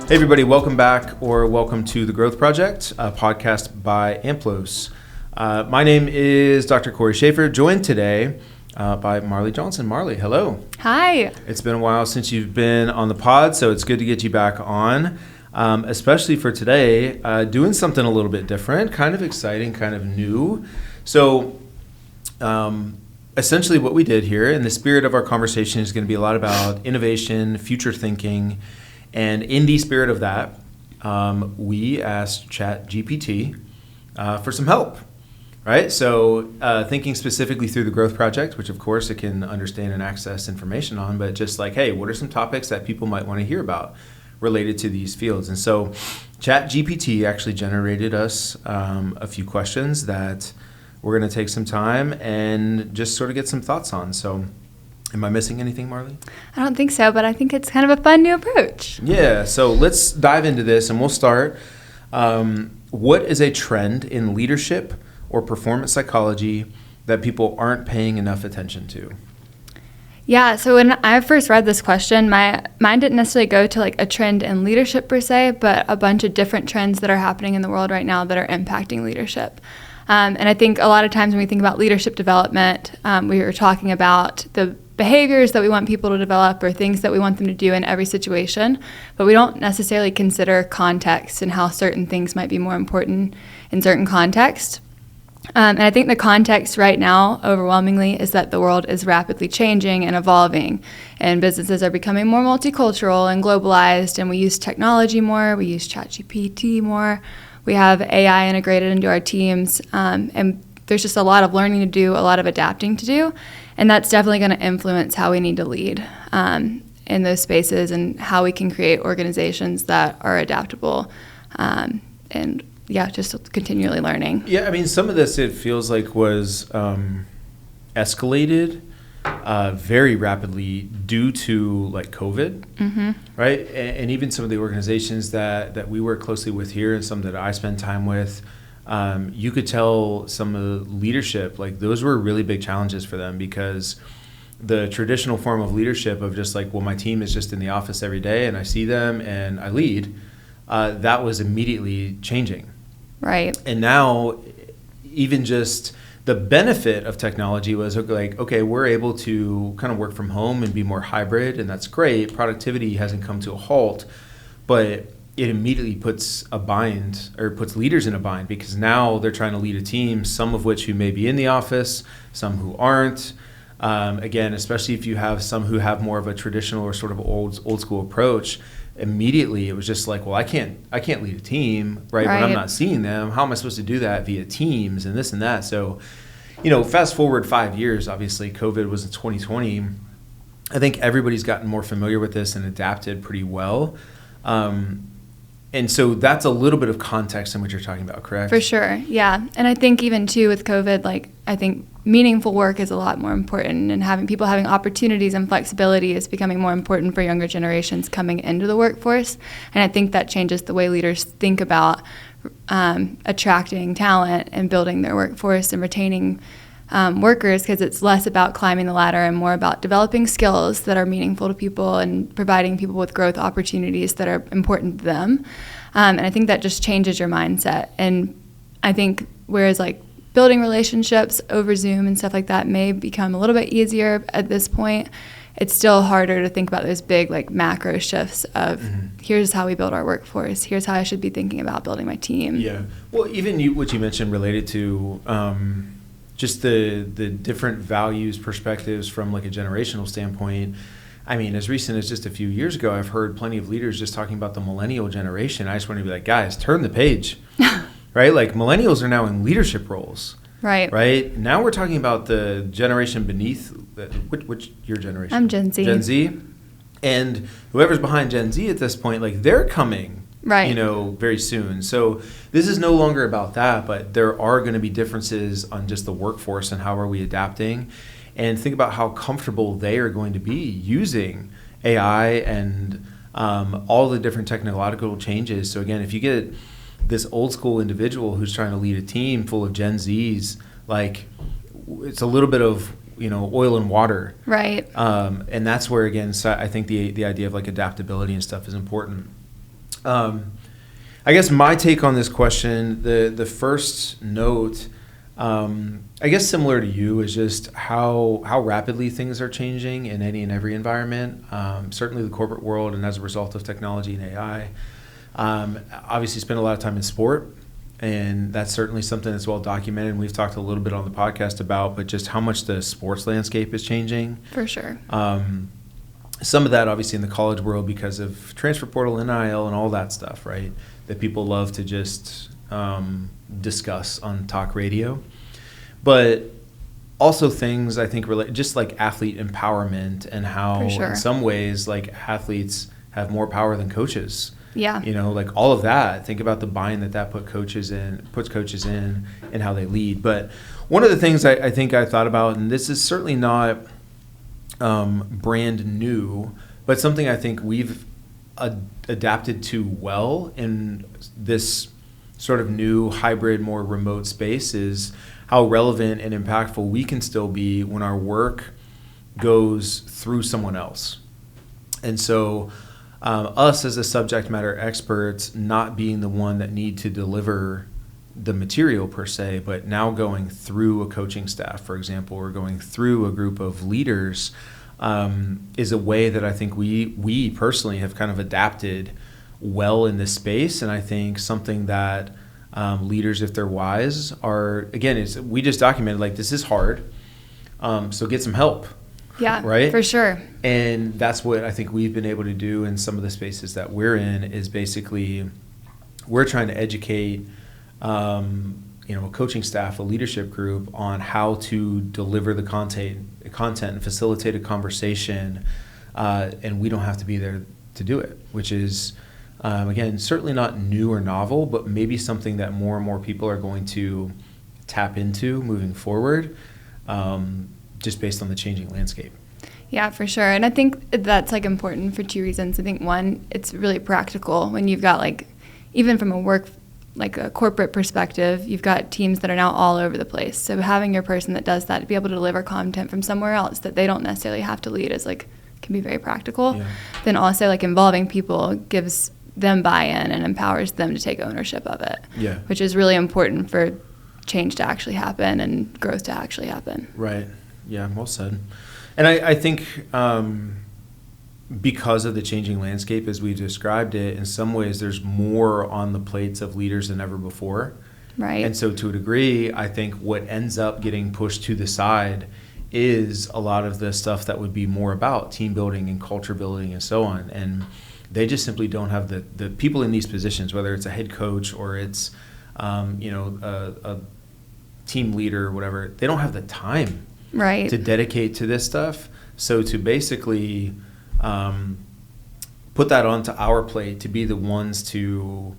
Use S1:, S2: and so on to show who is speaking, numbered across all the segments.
S1: Hey everybody, welcome back or welcome to The Growth Project, a podcast by AMPLOS. My name is Dr. Cory Shaffer, joined today by Marlee Johnson. Marlee, hello.
S2: Hi.
S1: It's been a while since you've been on the pod, so it's good to get you back on, especially for today, doing something a little bit different, kind of exciting, kind of new. So essentially what we did here, and the spirit of our conversation is going to be a lot about innovation, future thinking. And in the spirit of that, we asked ChatGPT for some help, right? So thinking specifically through the Growth Project, which of course it can understand and access information on, but just like, hey, what are some topics that people might want to hear about related to these fields? And so ChatGPT actually generated us a few questions that we're going to take some time and just sort of get some thoughts on. So am I missing anything, Marlee?
S2: I don't think so, but I think it's kind of a fun new approach.
S1: Yeah, so let's dive into this and we'll start. What is a trend in leadership or performance psychology that people aren't paying enough attention to?
S2: Yeah, so when I first read this question, my mind didn't necessarily go to like a trend in leadership per se, but a bunch of different trends that are happening in the world right now that are impacting leadership. And I think a lot of times when we think about leadership development, we are talking about the behaviors that we want people to develop or things that we want them to do in every situation, but we don't necessarily consider context and how certain things might be more important in certain contexts. And I think the context right now, overwhelmingly, is that the world is rapidly changing and evolving, and businesses are becoming more multicultural and globalized, and we use technology more, we use ChatGPT more, we have AI integrated into our teams, and there's just a lot of learning to do, a lot of adapting to do, and that's definitely going to influence how we need to lead in those spaces and how we can create organizations that are adaptable and just continually learning.
S1: Yeah, I mean, some of this it feels like was escalated very rapidly due to like COVID, right? And even some of the organizations that we work closely with here and some that I spend time with, you could tell some of the leadership, like those were really big challenges for them because the traditional form of leadership of just like, well, my team is just in the office every day and I see them and I lead, that was immediately changing.
S2: Right.
S1: And now even just the benefit of technology was like, okay, we're able to kind of work from home and be more hybrid, and that's great. Productivity hasn't come to a halt, but it immediately puts leaders in a bind because now they're trying to lead a team, some of which who may be in the office, some who aren't. Again, especially if you have some who have more of a traditional or sort of old school approach, immediately it was just like, well, I can't lead a team, right? When I'm not seeing them. How am I supposed to do that via Teams and this and that? So, fast forward 5 years, obviously COVID was in 2020. I think everybody's gotten more familiar with this and adapted pretty well. And so that's a little bit of context in what you're talking about, correct?
S2: For sure, yeah. And I think even too with COVID, I think meaningful work is a lot more important, and having opportunities and flexibility is becoming more important for younger generations coming into the workforce. And I think that changes the way leaders think about attracting talent and building their workforce and retaining workers, because it's less about climbing the ladder and more about developing skills that are meaningful to people and providing people with growth opportunities that are important to them. And I think that just changes your mindset. And I think whereas building relationships over Zoom and stuff like that may become a little bit easier at this point, it's still harder to think about those big macro shifts of here's how we build our workforce, here's how I should be thinking about building my team.
S1: Yeah. Well, even what you mentioned related to just the different values, perspectives from a generational standpoint. I mean, as recent as just a few years ago, I've heard plenty of leaders just talking about the millennial generation. I just want to be like, guys, turn the page, right? Millennials are now in leadership roles. Right. Now we're talking about the generation beneath, which your generation?
S2: I'm Gen Z.
S1: Gen Z. And whoever's behind Gen Z at this point, they're coming.
S2: Right.
S1: Very soon. So this is no longer about that, but there are going to be differences on just the workforce and how are we adapting, and think about how comfortable they are going to be using AI and all the different technological changes. So again, if you get this old school individual who's trying to lead a team full of Gen Zs, it's a little bit of oil and water.
S2: Right.
S1: And that's where, again, I think the idea of adaptability and stuff is important. I guess my take on this question, the first note, I guess similar to you, is just how rapidly things are changing in any and every environment. Certainly the corporate world, and as a result of technology and AI. Obviously spend a lot of time in sport, and that's certainly something that's well documented. And we've talked a little bit on the podcast about, but just how much the sports landscape is changing.
S2: For sure.
S1: Some of that obviously in the college world because of transfer portal, NIL, and all that stuff, right? That people love to just discuss on talk radio. But also things I think just like athlete empowerment and how in some ways like athletes have more power than coaches.
S2: Yeah.
S1: Like all of that. Think about the bind that puts coaches in and how they lead. But one of the things I think I thought about, and this is certainly not brand new, but something I think we've adapted to well in this sort of new hybrid, more remote space, is how relevant and impactful we can still be when our work goes through someone else. And so us as a subject matter experts not being the one that need to deliver the material per se, but now going through a coaching staff, for example, or going through a group of leaders is a way that I think we personally have kind of adapted well in this space. And I think something that leaders, if they're wise, are, again, we just documented, like, this is hard, so get some help.
S2: Yeah,
S1: right?
S2: For sure.
S1: And that's what I think we've been able to do in some of the spaces that we're in, is basically we're trying to educate a coaching staff, a leadership group, on how to deliver the content and facilitate a conversation, and we don't have to be there to do it, which is, again, certainly not new or novel, but maybe something that more and more people are going to tap into moving forward, just based on the changing landscape.
S2: Yeah, for sure. And I think that's like important for two reasons. I think one, it's really practical when you've got, like, even from a corporate perspective, you've got teams that are now all over the place. So having your person that does that to be able to deliver content from somewhere else that they don't necessarily have to lead is can be very practical. Yeah. Then also involving people gives them buy-in and empowers them to take ownership of it. Yeah. Which is really important for change to actually happen and growth to actually happen.
S1: Right. Yeah, well said. And I think because of the changing landscape as we've described it, in some ways there's more on the plates of leaders than ever before.
S2: Right.
S1: And so to a degree, I think what ends up getting pushed to the side is a lot of the stuff that would be more about team building and culture building and so on. And they just simply don't have the people in these positions, whether it's a head coach or it's a team leader or whatever, they don't have the time to dedicate to this stuff. So to basically put that onto our plate to be the ones to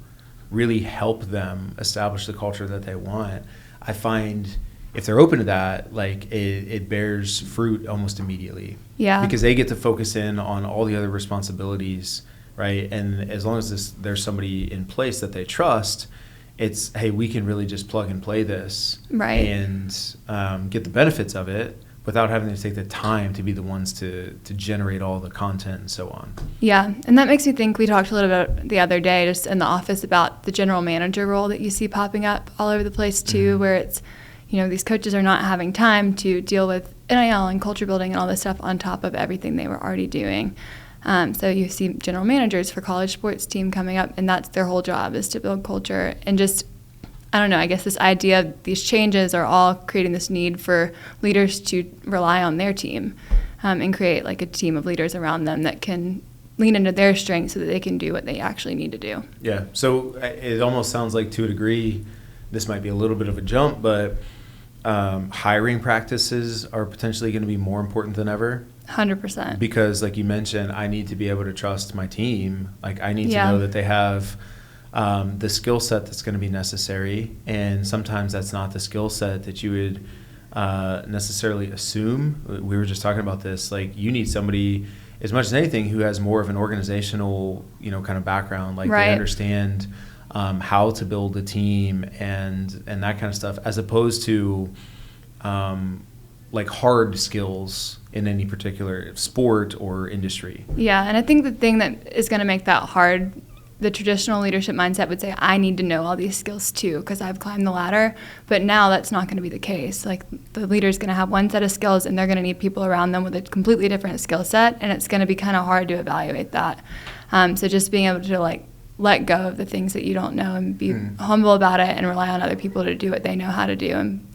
S1: really help them establish the culture that they want, I find if they're open to that, it bears fruit almost immediately.
S2: Yeah.
S1: Because they get to focus in on all the other responsibilities, right? And as long as there's somebody in place that they trust, it's, hey, we can really just plug and play this,
S2: right,
S1: and get the benefits of it without having to take the time to be the ones to generate all the content and so on.
S2: Yeah, and that makes me think, we talked a little bit the other day just in the office about the general manager role that you see popping up all over the place too, where it's, these coaches are not having time to deal with NIL and culture building and all this stuff on top of everything they were already doing. So you see general managers for college sports team coming up, and that's their whole job, is to build culture. And just, I don't know, I guess this idea of these changes are all creating this need for leaders to rely on their team and create a team of leaders around them that can lean into their strengths so that they can do what they actually need to do.
S1: Yeah, so it almost sounds like, to a degree, this might be a little bit of a jump, but hiring practices are potentially going to be more important than ever.
S2: 100%.
S1: Because, like you mentioned, I need to be able to trust my team. I need to know that they have the skill set that's going to be necessary. And sometimes that's not the skill set that you would necessarily assume. We were just talking about this. You need somebody, as much as anything, who has more of an organizational, kind of background. They understand how to build a team and that kind of stuff, as opposed to hard skills in any particular sport or industry.
S2: Yeah, and I think the thing that is going to make that hard the traditional leadership mindset would say, I need to know all these skills too because I've climbed the ladder. But now that's not going to be the case. Like the leader's going to have one set of skills and they're going to need people around them with a completely different skill set, and it's going to be kind of hard to evaluate that. So just being able to like let go of the things that you don't know and be humble about it and rely on other people to do what they know how to do. And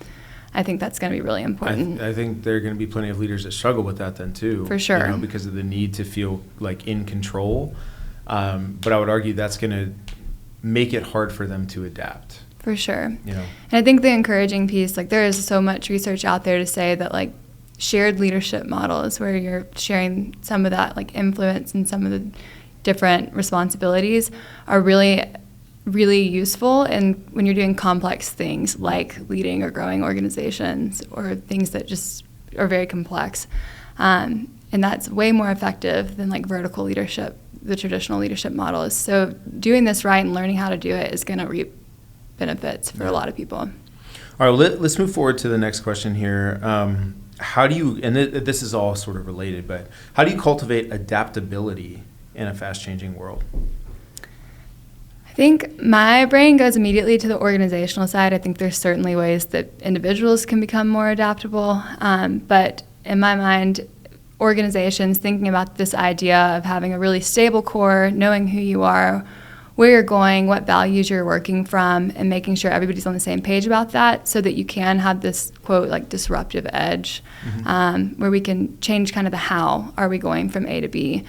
S2: I think that's going to be really important.
S1: I think there are going to be plenty of leaders that struggle with that then too.
S2: For sure.
S1: You know, because of the need to feel like in control. But I would argue that's going to make it hard for them to adapt.
S2: For sure.
S1: You know.
S2: And I think the encouraging piece, like there is so much research out there to say that like shared leadership models where you're sharing some of that like influence and some of the different responsibilities are really, really useful. And when you're doing complex things like leading or growing organizations or things that just are very complex. And that's way more effective than like vertical leadership. The traditional leadership model is. So doing this right and learning how to do it is going to reap benefits for a lot of people.
S1: All right, let's move forward to the next question here. How do you, and this is all sort of related, but how do you cultivate adaptability in a fast-changing world?
S2: I think my brain goes immediately to the organizational side. I think there's certainly ways that individuals can become more adaptable, but in my mind, organizations thinking about this idea of having a really stable core, knowing who you are, where you're going, what values you're working from, and making sure everybody's on the same page about that so that you can have this, quote, like disruptive edge, where we can change kind of the how are we going from A to B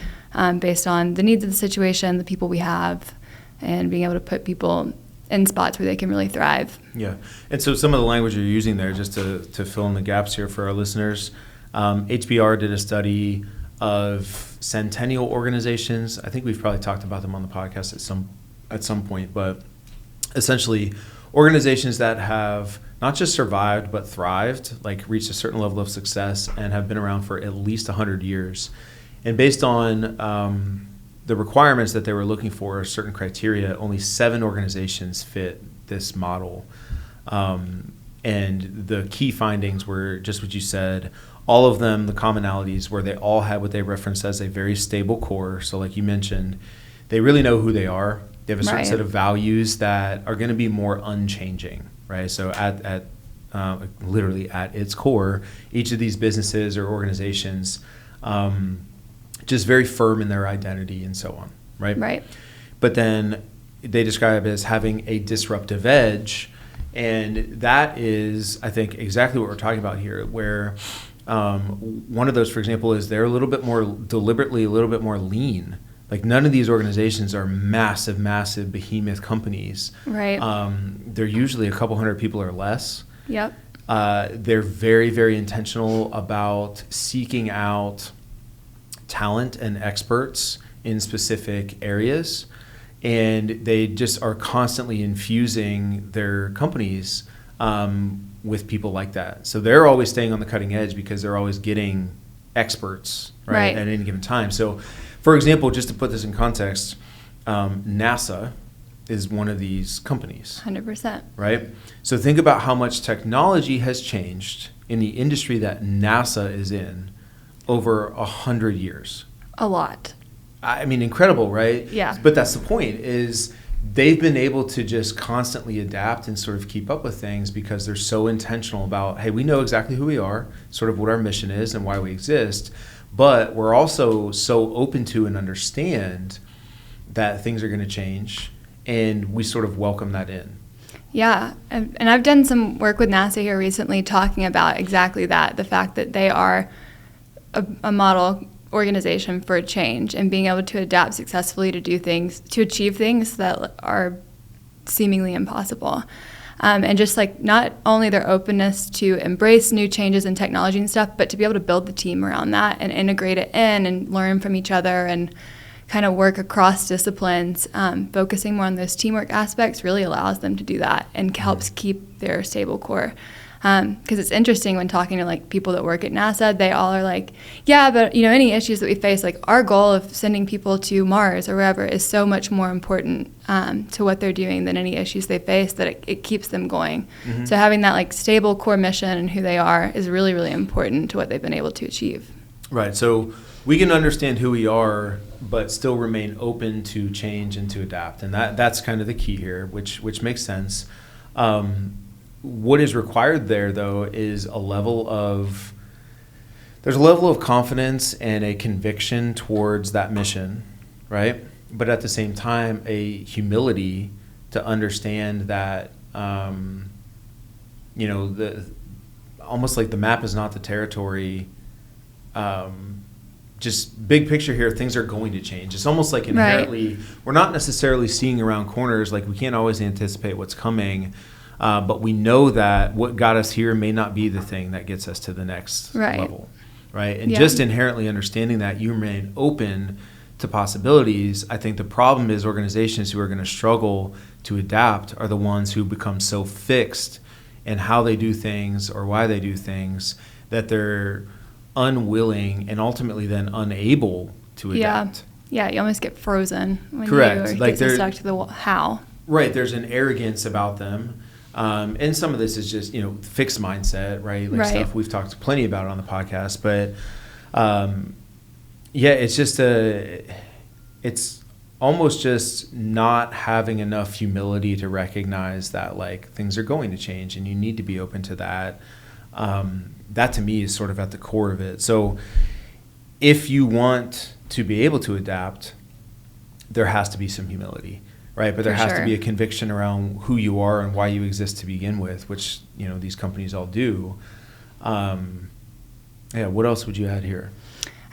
S2: based on the needs of the situation, the people we have, and being able to put people in spots where they can really thrive.
S1: Yeah, and so some of the language you're using there, just to fill in the gaps here for our listeners, HBR did a study of centennial organizations. I think we've probably talked about them on the podcast at some point, but essentially organizations that have not just survived but thrived, like reached a certain level of success and have been around for at least 100 years. And based on the requirements that they were looking for, certain criteria, only 7 organizations fit this model. And the key findings were just what you said. All of them, the commonalities were they all had what they referenced as a very stable core. So like you mentioned, they really know who they are. They have a certain set of values that are going to be more unchanging, right? So at literally at its core, each of these businesses or organizations just very firm in their identity and so on, right?
S2: Right.
S1: But then they describe it as having a disruptive edge, and that is, I think, exactly what we're talking about here, where one of those, for example, is they're a little bit more deliberately, a little bit more lean. Like none of these organizations are massive behemoth companies.
S2: Right.
S1: They're usually a couple hundred people or less.
S2: Yep.
S1: They're very intentional about seeking out talent and experts in specific areas, and they just are constantly infusing their companies with people like that. So they're always staying on the cutting edge because they're always getting experts right. at any given time. So, for example, just to put this in context, NASA is one of these companies.
S2: 100%.
S1: Right? So think about how much technology has changed in the industry that NASA is in over 100 years.
S2: A lot.
S1: I mean, incredible, right?
S2: Yeah.
S1: But that's the point, is they've been able to just constantly adapt and sort of keep up with things because they're so intentional about, hey, we know exactly who we are, sort of what our mission is and why we exist, but we're also so open to and understand that things are going to change, and we sort of welcome that in.
S2: Yeah, and I've done some work with NASA here recently talking about exactly that, the fact that they are a model organization for change and being able to adapt successfully to do things, to achieve things that are seemingly impossible. And just like not only their openness to embrace new changes in technology and stuff, but to be able to build the team around that and integrate it in and learn from each other and kind of work across disciplines. Focusing more on those teamwork aspects really allows them to do that and helps keep their stable core. Because it's interesting when talking to like people that work at NASA, they all are like, yeah, but you know, any issues that we face, like our goal of sending people to Mars or wherever is so much more important to what they're doing than any issues they face, that it keeps them going. Mm-hmm. So having that like stable core mission and who they are is really, really important to what they've been able to achieve.
S1: Right. So we can understand who we are, but still remain open to change and to adapt. And that's kind of the key here, which makes sense. What is required there, though, is there's a level of confidence and a conviction towards that mission, right? But at the same time, a humility to understand that, almost like the map is not the territory. Just big picture here, things are going to change. It's almost like inherently, we're not necessarily seeing around corners, like we can't always anticipate what's coming, but we know that what got us here may not be the thing that gets us to the next level, right? And just inherently understanding that you remain open to possibilities. I think the problem is organizations who are going to struggle to adapt are the ones who become so fixed in how they do things or why they do things that they're unwilling and ultimately then unable to adapt.
S2: Yeah, you almost get frozen when
S1: Correct.
S2: you get stuck to the how.
S1: Right, there's an arrogance about them. And some of this is just, fixed mindset, right? Like stuff we've talked plenty about on the podcast. But it's just it's almost just not having enough humility to recognize that like things are going to change and you need to be open to that. That to me is sort of at the core of it. So if you want to be able to adapt, there has to be some humility, right? But there has to be a conviction around who you are and why you exist to begin with, which, these companies all do. What else would you add here?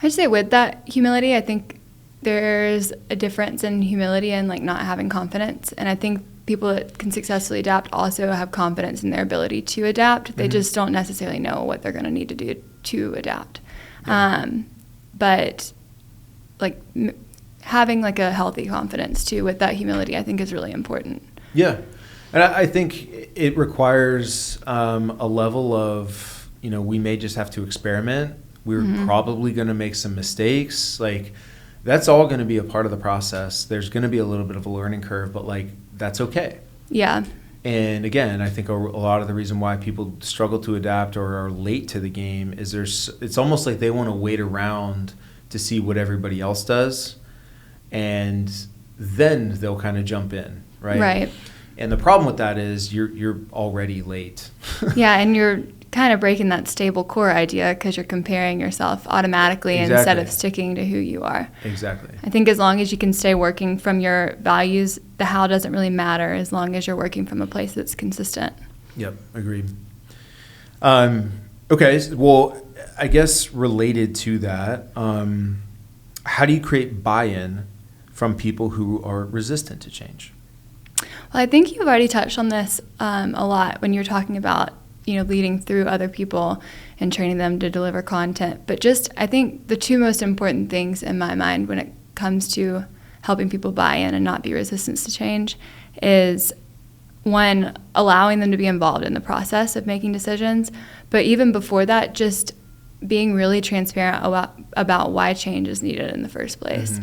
S2: I'd say with that humility, I think there's a difference in humility and like not having confidence. And I think people that can successfully adapt also have confidence in their ability to adapt. They just don't necessarily know what they're going to need to do to adapt. But like having like a healthy confidence too with that humility, I think is really important. Yeah.
S1: And I think it requires a level of, we may just have to experiment. We're probably going to make some mistakes. Like that's all going to be a part of the process. There's going to be a little bit of a learning curve, but like that's okay.
S2: Yeah.
S1: And again, I think a lot of the reason why people struggle to adapt or are late to the game is it's almost like they want to wait around to see what everybody else does, and then they'll kind of jump in, right?
S2: Right.
S1: And the problem with that is you're already late.
S2: Yeah, and you're kind of breaking that stable core idea because you're comparing yourself automatically instead of sticking to who you are.
S1: Exactly.
S2: I think as long as you can stay working from your values, the how doesn't really matter as long as you're working from a place that's consistent.
S1: Yep, agreed. Okay, well, I guess related to that, how do you create buy-in from people who are resistant to change?
S2: Well, I think you've already touched on this a lot when you're talking about leading through other people and training them to deliver content. But just, I think the two most important things in my mind when it comes to helping people buy in and not be resistant to change is, one, allowing them to be involved in the process of making decisions. But even before that, just being really transparent about why change is needed in the first place.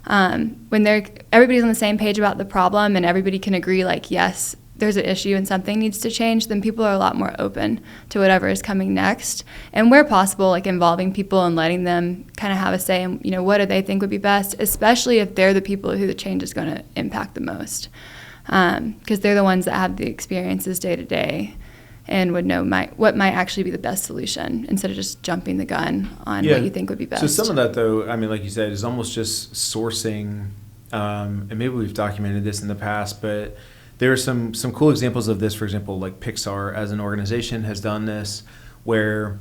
S2: When everybody's on the same page about the problem and everybody can agree, like, yes, there's an issue and something needs to change, then people are a lot more open to whatever is coming next. And where possible, like involving people and letting them kind of have a say in, what do they think would be best, especially if they're the people who the change is going to impact the most. Because they're the ones that have the experiences day to day and would know what might actually be the best solution instead of just jumping the gun on what you think would be best.
S1: So some of that, though, I mean, like you said, is almost just sourcing, and maybe we've documented this in the past, but there are some cool examples of this. For example, like Pixar as an organization has done this, where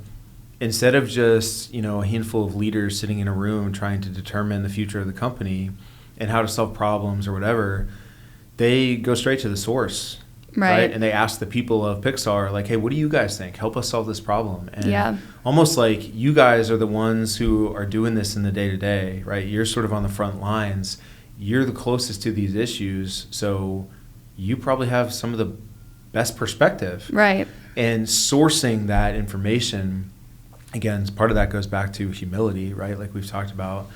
S1: instead of just, a handful of leaders sitting in a room trying to determine the future of the company and how to solve problems or whatever, they go straight to the source. Right. And they ask the people of Pixar, like, hey, what do you guys think? Help us solve this problem. And almost like you guys are the ones who are doing this in the day-to-day, right? You're sort of on the front lines. You're the closest to these issues, so you probably have some of the best perspective. Right. And sourcing that information, again, part of that goes back to humility, right? Like we've talked about.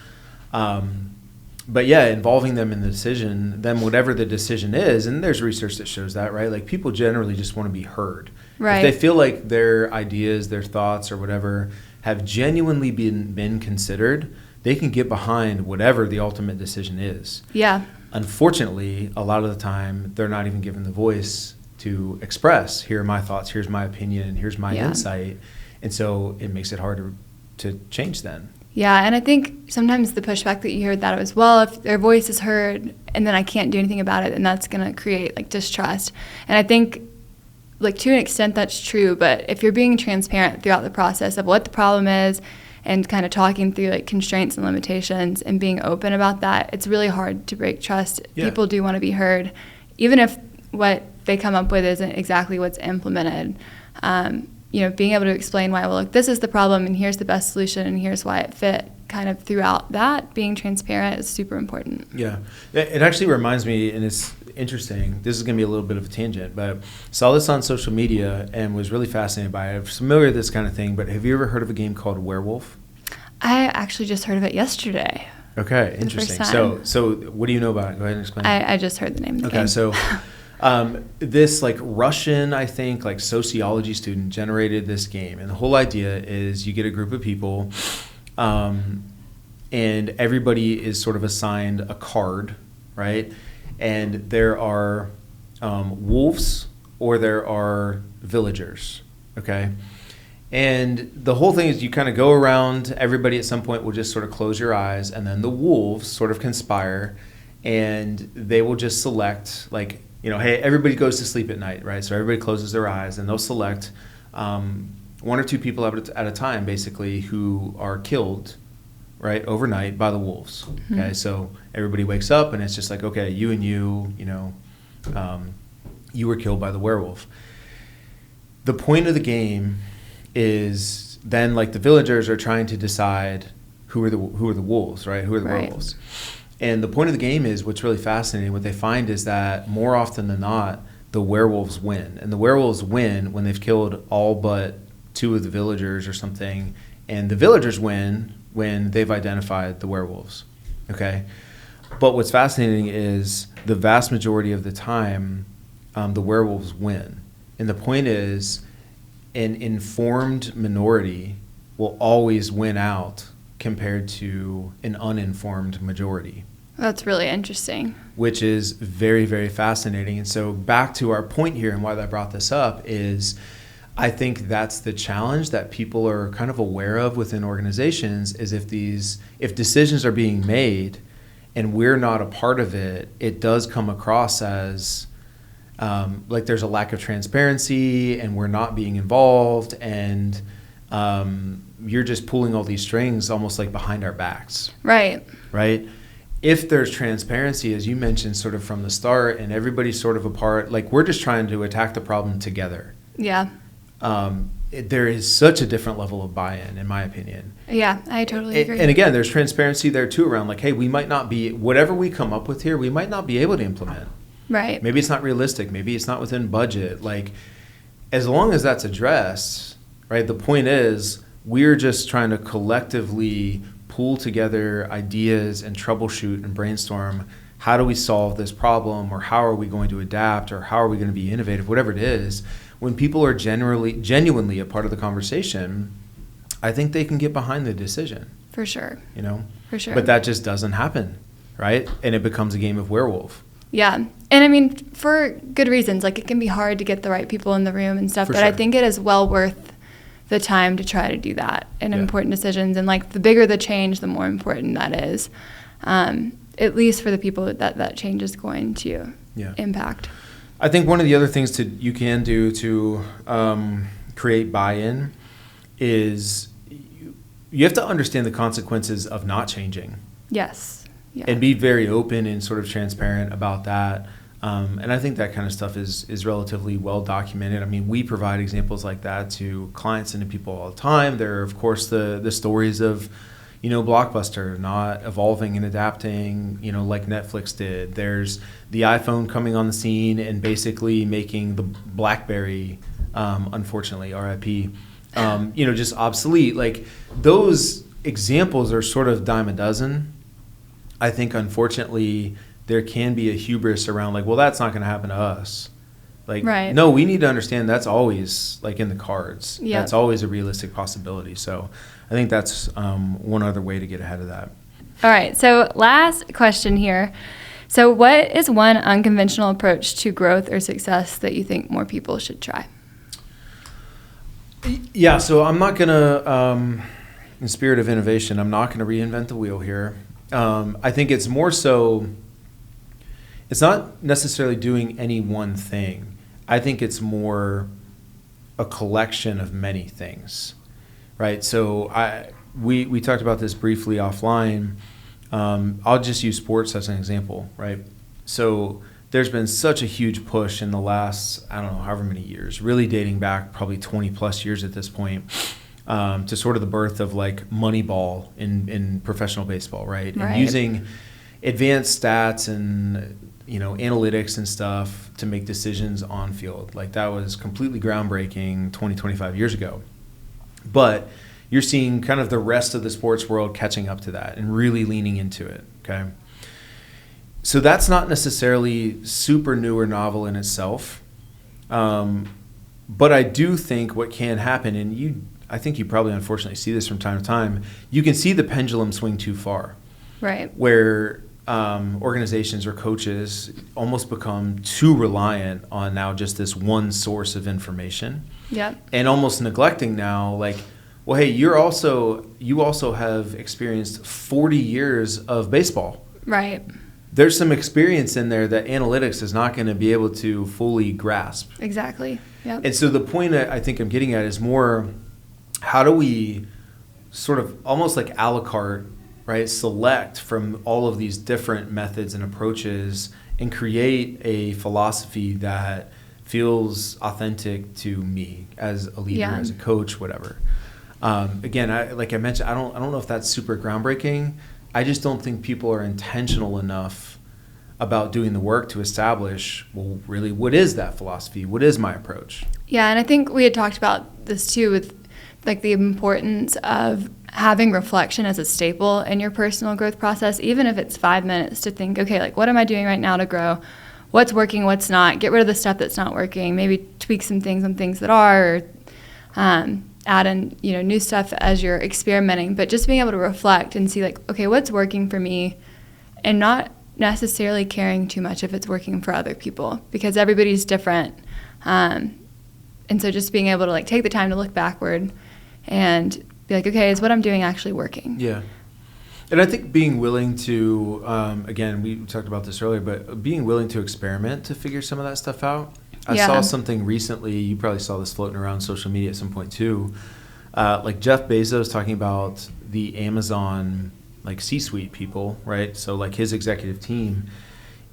S1: But yeah, involving them in the decision, then whatever the decision is, and there's research that shows that, right? Like people generally just want to be heard. Right. If they feel like their ideas, their thoughts or whatever have genuinely been considered, they can get behind whatever the ultimate decision is.
S2: Yeah.
S1: Unfortunately, a lot of the time, they're not even given the voice to express, here are my thoughts, here's my opinion, here's my insight. And so it makes it harder to change then.
S2: Yeah, and I think sometimes the pushback that you hear that as well, if their voice is heard and then I can't do anything about it, and that's going to create like distrust. And I think like to an extent that's true, but if you're being transparent throughout the process of what the problem is and kind of talking through like constraints and limitations and being open about that, it's really hard to break trust. Yeah. People do want to be heard, even if what they come up with isn't exactly what's implemented. Being able to explain why, well, look, this is the problem and here's the best solution and here's why it fit, kind of throughout that, being transparent is super important.
S1: Yeah. It actually reminds me, and it's interesting, this is going to be a little bit of a tangent, but saw this on social media and was really fascinated by it. I'm familiar with this kind of thing, but have you ever heard of a game called Werewolf?
S2: I actually just heard of it yesterday.
S1: Okay, interesting. So what do you know about it? Go ahead and explain.
S2: I just heard the name of the game.
S1: Okay, so this like Russian, I think, like sociology student generated this game. And the whole idea is you get a group of people and everybody is sort of assigned a card, right? And there are wolves or there are villagers, okay? And the whole thing is you kind of go around, everybody at some point will just sort of close your eyes, and then the wolves sort of conspire, and they will just select, like, hey, everybody goes to sleep at night, right? So everybody closes their eyes, and they'll select one or two people at a time, basically, who are killed, right, overnight by the wolves, okay? Mm-hmm. So everybody wakes up, and it's just like, okay, you and you were killed by the werewolf. The point of the game is then, like, the villagers are trying to decide who are the wolves, right? Who are the werewolves? And the point of the game is, what's really fascinating, what they find is that more often than not, the werewolves win. And the werewolves win when they've killed all but two of the villagers or something. And the villagers win when they've identified the werewolves, okay? But what's fascinating is the vast majority of the time, the werewolves win. And the point is, an informed minority will always win out compared to an uninformed majority.
S2: That's really interesting.
S1: Which is very, very fascinating. And so back to our point here and why I brought this up is I think that's the challenge that people are kind of aware of within organizations is if decisions are being made and we're not a part of it, it does come across as like there's a lack of transparency and we're not being involved and you're just pulling all these strings almost like behind our backs.
S2: Right.
S1: If there's transparency, as you mentioned, sort of from the start and everybody's sort of a part, like we're just trying to attack the problem together.
S2: Yeah.
S1: There is such a different level of buy-in, in my opinion.
S2: Yeah, I totally agree.
S1: And again, there's transparency there too around like, hey, we might not be, whatever we come up with here, we might not be able to implement.
S2: Right.
S1: Maybe it's not realistic. Maybe it's not within budget. Like, as long as that's addressed, right, the point is we're just trying to collectively pull together ideas and troubleshoot and brainstorm how do we solve this problem or how are we going to adapt or how are we going to be innovative, whatever it is. When people are genuinely a part of the conversation, I think they can get behind the decision.
S2: For sure. For sure.
S1: But that just doesn't happen, right? And it becomes a game of werewolf.
S2: Yeah. And I mean, for good reasons. Like, it can be hard to get the right people in the room and stuff, but I think it is well worth the time to try to do that in important decisions. And, like, the bigger the change, the more important that is, at least for the people that change is going to impact.
S1: I think one of the other things you can do to create buy-in is you have to understand the consequences of not changing.
S2: Yes. Yeah.
S1: And be very open and sort of transparent about that. And I think that kind of stuff is relatively well documented. I mean, we provide examples like that to clients and to people all the time. There are, of course, the stories of, Blockbuster not evolving and adapting, like Netflix did. There's the iPhone coming on the scene and basically making the BlackBerry, unfortunately, RIP, just obsolete. Like, those examples are sort of dime a dozen. I think, unfortunately, there can be a hubris around like, well, that's not going to happen to us. Like,
S2: right.
S1: no, we need to understand that's always like in the cards.
S2: Yep.
S1: That's always a realistic possibility. So I think that's one other way to get ahead of that.
S2: All right. So last question here. So what is one unconventional approach to growth or success that you think more people should try?
S1: Yeah, so I'm not going to, in spirit of innovation, I'm not going to reinvent the wheel here. I think it's more so, it's not necessarily doing any one thing. I think it's more a collection of many things, right? So we talked about this briefly offline. I'll just use sports as an example, right? So there's been such a huge push in the last, I don't know, however many years, really dating back probably 20 plus years at this point, to sort of the birth of like Moneyball in professional baseball, right? And using advanced stats and, analytics and stuff to make decisions on field. Like that was completely groundbreaking 20, 25 years ago. But you're seeing kind of the rest of the sports world catching up to that and really leaning into it, okay? So that's not necessarily super new or novel in itself. But I do think what can happen, and I think you probably unfortunately see this from time to time, you can see the pendulum swing too far.
S2: Right.
S1: Where organizations or coaches almost become too reliant on now just this one source of information.
S2: Yep.
S1: And almost neglecting now, like, well, hey, you also have experienced 40 years of baseball.
S2: Right.
S1: There's some experience in there that analytics is not going to be able to fully grasp.
S2: Exactly. Yep.
S1: And so the point I think I'm getting at is more, how do we sort of almost like a la carte, right, select from all of these different methods and approaches and create a philosophy that feels authentic to me as a leader, as a coach, whatever. Again, like I mentioned, I don't know if that's super groundbreaking. I just don't think people are intentional enough about doing the work to establish, well, really, what is that philosophy? What is my approach?
S2: Yeah, and I think we had talked about this too with like the importance of having reflection as a staple in your personal growth process, even if it's 5 minutes to think, okay, like what am I doing right now to grow? What's working, what's not? Get rid of the stuff that's not working. Maybe tweak some things on things that are, or add in, new stuff as you're experimenting. But just being able to reflect and see like, okay, what's working for me, and not necessarily caring too much if it's working for other people, because everybody's different. And so just being able to like take the time to look backward and be like, okay, is what I'm doing actually working?
S1: Yeah. And I think being willing to, again, we talked about this earlier, but being willing to experiment to figure some of that stuff out. I saw something recently, you probably saw this floating around social media at some point too, like Jeff Bezos talking about the Amazon like C-suite people, right? So like his executive team,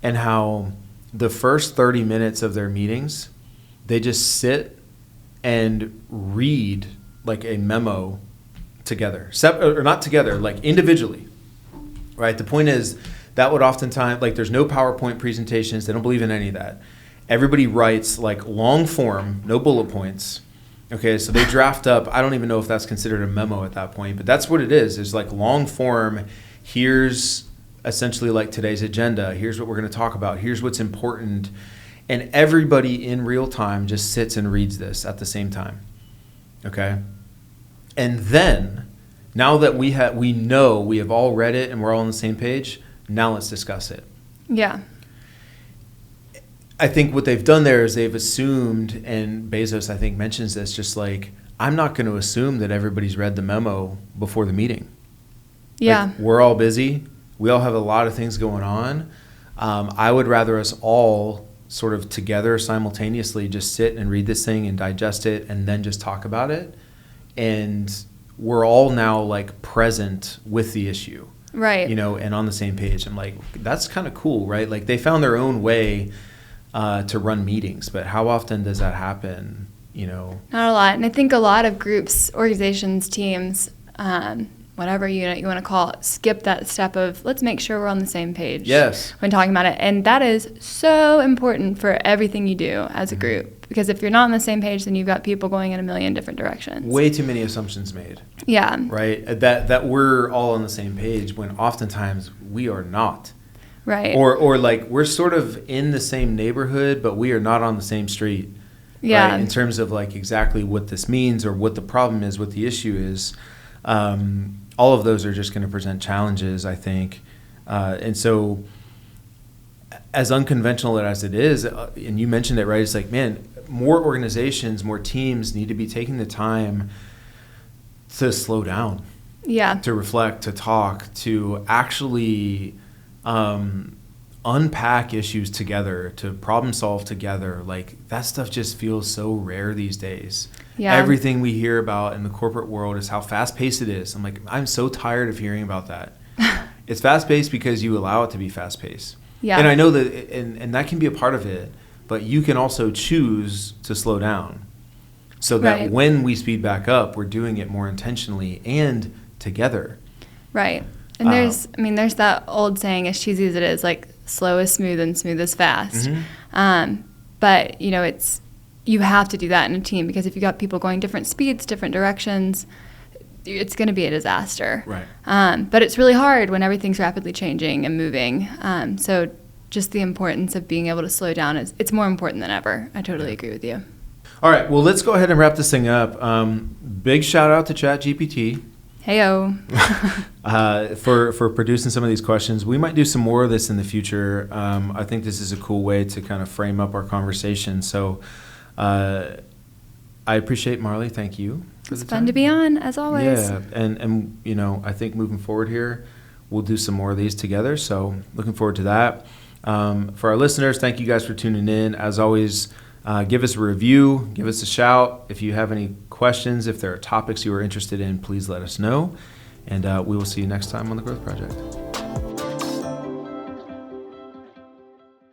S1: and how the first 30 minutes of their meetings, they just sit and read like a memo together, or not together, like individually, right? The point is that would oftentimes, like there's no PowerPoint presentations. They don't believe in any of that. Everybody writes like long form, no bullet points. Okay, so they draft up, I don't even know if that's considered a memo at that point, but that's what it is. It's like long form, here's essentially like today's agenda. Here's what we're going to talk about. Here's what's important. And everybody in real time just sits and reads this at the same time. Okay? And then, now that we know we have all read it and we're all on the same page, now let's discuss it.
S2: Yeah.
S1: I think what they've done there is they've assumed, and Bezos, I think, mentions this, just like, I'm not going to assume that everybody's read the memo before the meeting.
S2: Yeah.
S1: Like, we're all busy. We all have a lot of things going on. I would rather us all sort of together simultaneously just sit and read this thing and digest it and then just talk about it. And we're all now like present with the issue.
S2: Right.
S1: And on the same page. I'm like, that's kind of cool, right? Like they found their own way to run meetings, but how often does that happen? Not
S2: a lot. And I think a lot of groups, organizations, teams, whatever unit you want to call it, skip that step of let's make sure we're on the same page.
S1: Yes.
S2: When talking about it. And that is so important for everything you do as a group, because if you're not on the same page, then you've got people going in a million different directions.
S1: Way too many assumptions made.
S2: Yeah.
S1: Right? That we're all on the same page when oftentimes we are not.
S2: Right.
S1: Or like we're sort of in the same neighborhood, but we are not on the same street.
S2: Yeah.
S1: Right? In terms of like exactly what this means or what the problem is, what the issue is. All of those are just going to present challenges, I think. And so as unconventional as it is, and you mentioned it, right? It's like, man, more organizations, more teams need to be taking the time to slow down.
S2: Yeah.
S1: To reflect, to talk, to actually unpack issues together, to problem solve together. Like that stuff just feels so rare these days.
S2: Yeah.
S1: Everything we hear about in the corporate world is how fast paced it is. I'm like, I'm so tired of hearing about that. It's fast paced because you allow it to be fast paced.
S2: Yeah.
S1: And I know that, and that can be a part of it, but you can also choose to slow down so that
S2: Right.
S1: when we speed back up, we're doing it more intentionally and together.
S2: Right. And there's that old saying, as cheesy as it is, like slow is smooth and smooth is fast.
S1: Mm-hmm.
S2: But you have to do that in a team, because if you got people going different speeds, different directions, it's going to be a disaster.
S1: Right.
S2: But it's really hard when everything's rapidly changing and moving. So just the importance of being able to slow down it's more important than ever. I totally agree with you.
S1: All right. Well, let's go ahead and wrap this thing up. Big shout out to ChatGPT.
S2: Heyo.
S1: For producing some of these questions. We might do some more of this in the future. I think this is a cool way to kind of frame up our conversation. So I appreciate Marlee. Thank you.
S2: It's fun to be on, as always.
S1: Yeah, and I think moving forward here, we'll do some more of these together. So looking forward to that. For our listeners, thank you guys for tuning in. As always, give us a review, give us a shout. If you have any questions, if there are topics you are interested in, please let us know. And we will see you next time on The Growth Project.